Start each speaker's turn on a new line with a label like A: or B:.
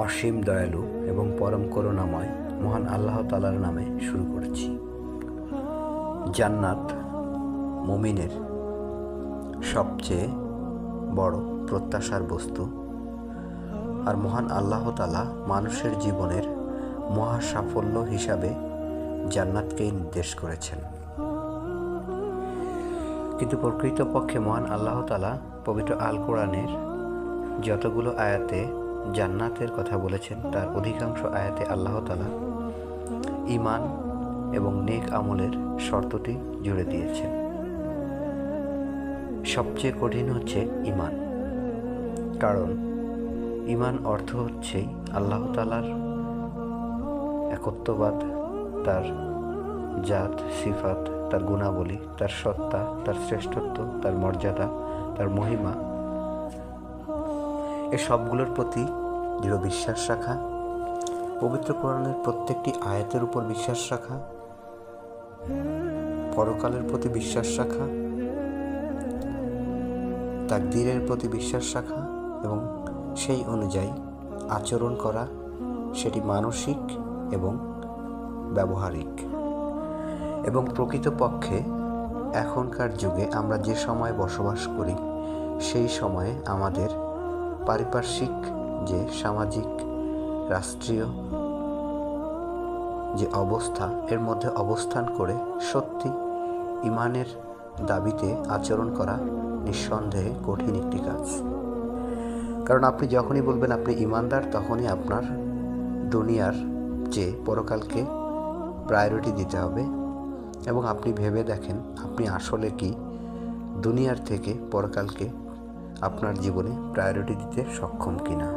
A: অসীম দয়ালু এবং পরম করুণাময় মহান আল্লাহ তাআলার নামে শুরু করছি। জান্নাত মুমিনের সবচেয়ে বড় প্রত্যাশার বস্তু, আর মহান আল্লাহ তাআলা মানুষের জীবনের মহা সাফল্য হিসাবে জান্নাতকেই নির্দেশ করেছেন। কিন্তু প্রকৃতপক্ষে মহান আল্লাহ তাআলা পবিত্র আল কোরআনের যতগুলো আয়াতে জান্নাতের কথা বলেছেন, তার অধিকাংশ আয়াতে আল্লাহ তাআলা ঈমান এবং নেক আমলের শর্তটি জুড়ে দিয়েছেন। সবচেয়ে কঠিন হচ্ছে ঈমান, কারণ ঈমান অর্থ হচ্ছেই আল্লাহ তাআলার একত্ববাদ, তার জাত সিফাত, তার গুণাবলী, তার সত্তা, তার শ্রেষ্ঠত্ব, তার মর্যাদা, তার মহিমা, এ সবগুলোর প্রতি দৃঢ় বিশ্বাস রাখা, পবিত্র কোরআনের প্রত্যেকটি আয়াতের উপর বিশ্বাস রাখা, পরকালের প্রতি বিশ্বাস রাখা, তাকদীরের প্রতি বিশ্বাস রাখা এবং সেই অনুযায়ী আচরণ করা, সেটি মানসিক এবং ব্যবহারিক। এবং প্রকৃতপক্ষে এখনকার যুগে আমরা যে সময় বসবাস করি, সেই সময়ে আমাদের পারিপার্শ্বিক যে সামাজিক রাষ্ট্রীয় যে অবস্থা, এর মধ্যে অবস্থান করে সত্যি ঈমানের দাবিতে আচরণ করা নিঃসন্দেহে কঠিন একটি কাজ। কারণ আপনি যখনই বলবেন আপনি ঈমানদার, তখনই আপনার দুনিয়ার চেয়ে পরকালকে প্রায়োরিটি দিতে হবে। এবং আপনি ভেবে দেখেন আপনি আসলে কি দুনিয়ার থেকে পরকালকে আপনার জীবনে প্রায়োরিটি দিতে সক্ষম কিনা।